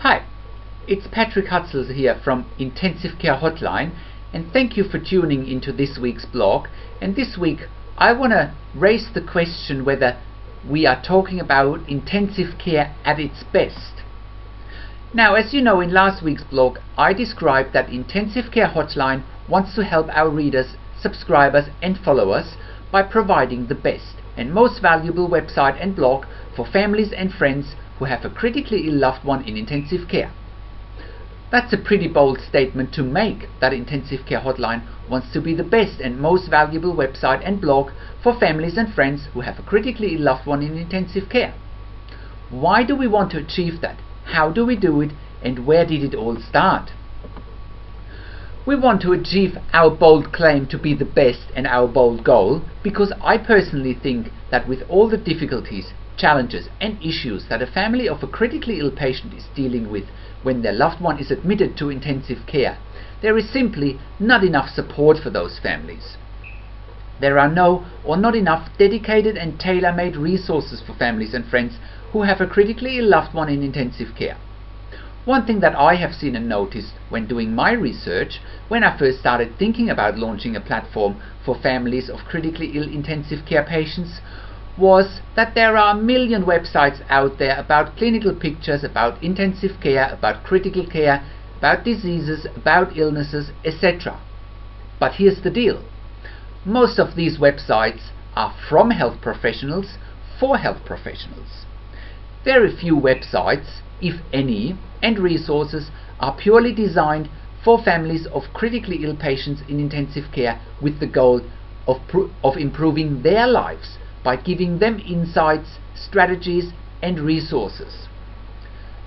Hi, it's Patrick Hutzel here from Intensive Care Hotline, and thank you for tuning into this week's blog. And this week I want to raise the question whether we are talking about intensive care at its best. Now, as you know, in last week's blog I described that Intensive Care Hotline wants to help our readers, subscribers and followers by providing the best and most valuable website and blog for families and friends who have a critically ill loved one in intensive care. That's a pretty bold statement to make, that Intensive Care Hotline wants to be the best and most valuable website and blog for families and friends who have a critically ill loved one in intensive care. Why do we want to achieve that? How do we do it? And where did it all start? We want to achieve our bold claim to be the best and our bold goal because I personally think that with all the difficulties, challenges and issues that a family of a critically ill patient is dealing with when their loved one is admitted to intensive care, there is simply not enough support for those families. There are no or not enough dedicated and tailor-made resources for families and friends who have a critically ill loved one in intensive care. One thing that I have seen and noticed when doing my research, when I first started thinking about launching a platform for families of critically ill intensive care patients, was that there are a million websites out there about clinical pictures, about intensive care, about critical care, about diseases, about illnesses, etc. But here's the deal. Most of these websites are from health professionals for health professionals. Very few websites, if any, and resources are purely designed for families of critically ill patients in intensive care with the goal of improving their lives by giving them insights, strategies and resources.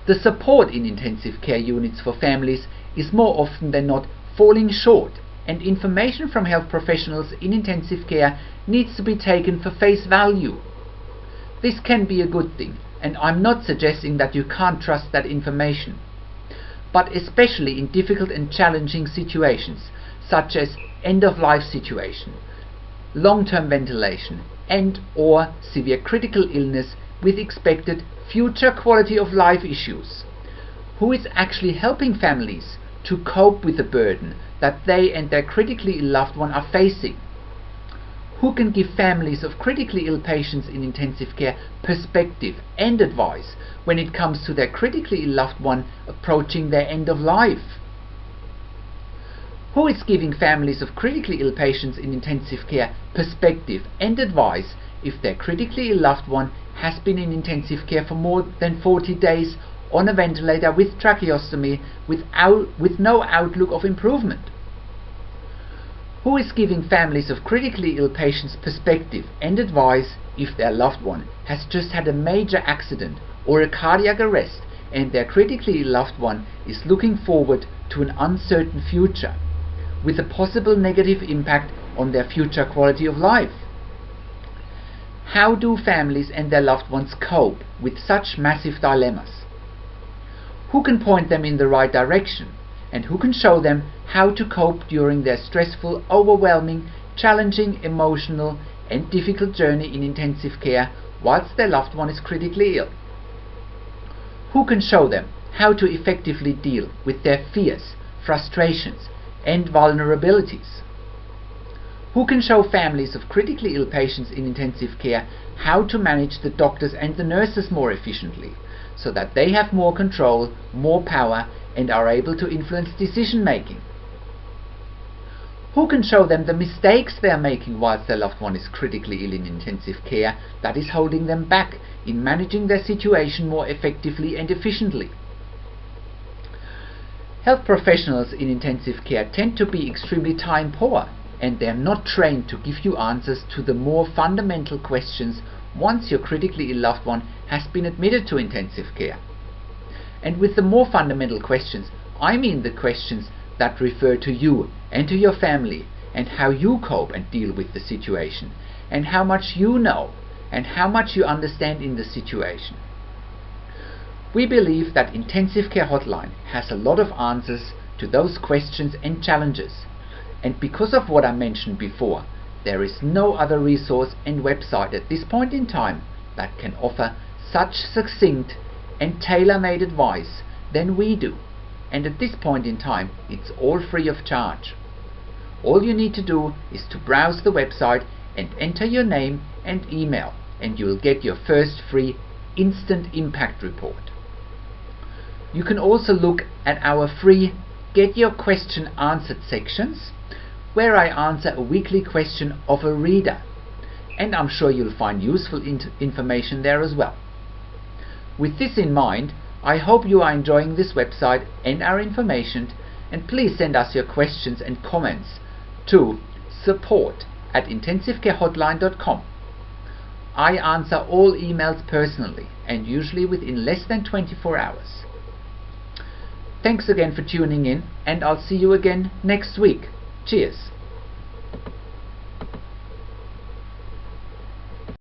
The support in intensive care units for families is more often than not falling short, and information from health professionals in intensive care needs to be taken for face value. This can be a good thing, and I'm not suggesting that you can't trust that information. But especially in difficult and challenging situations, such as end-of-life situation, long-term ventilation, and or severe critical illness with expected future quality of life issues. Who is actually helping families to cope with the burden that they and their critically ill loved one are facing? Who can give families of critically ill patients in intensive care perspective and advice when it comes to their critically ill loved one approaching their end of life? Who is giving families of critically ill patients in intensive care perspective and advice if their critically ill loved one has been in intensive care for more than 40 days on a ventilator with tracheostomy with no outlook of improvement? Who is giving families of critically ill patients perspective and advice if their loved one has just had a major accident or a cardiac arrest and their critically ill loved one is looking forward to an uncertain future, with a possible negative impact on their future quality of life? How do families and their loved ones cope with such massive dilemmas? Who can point them in the right direction, and who can show them how to cope during their stressful, overwhelming, challenging, emotional and difficult journey in intensive care whilst their loved one is critically ill? Who can show them how to effectively deal with their fears, frustrations and vulnerabilities? Who can show families of critically ill patients in intensive care how to manage the doctors and the nurses more efficiently, so that they have more control, more power and are able to influence decision making? Who can show them the mistakes they are making whilst their loved one is critically ill in intensive care that is holding them back in managing their situation more effectively and efficiently? Health professionals in intensive care tend to be extremely time poor, and they are not trained to give you answers to the more fundamental questions once your critically ill loved one has been admitted to intensive care. And with the more fundamental questions, I mean the questions that refer to you and to your family and how you cope and deal with the situation, and how much you know and how much you understand in the situation. We believe that Intensive Care Hotline has a lot of answers to those questions and challenges, and because of what I mentioned before, there is no other resource and website at this point in time that can offer such succinct and tailor-made advice than we do, and at this point in time it's all free of charge. All you need to do is to browse the website and enter your name and email, and you'll get your first free instant impact report. You can also look at our free Get Your Question Answered sections, where I answer a weekly question of a reader, and I'm sure you'll find useful information there as well. With this in mind, I hope you are enjoying this website and our information, and please send us your questions and comments to support@intensivecarehotline.com. I answer all emails personally and usually within less than 24 hours. Thanks again for tuning in, and I'll see you again next week. Cheers!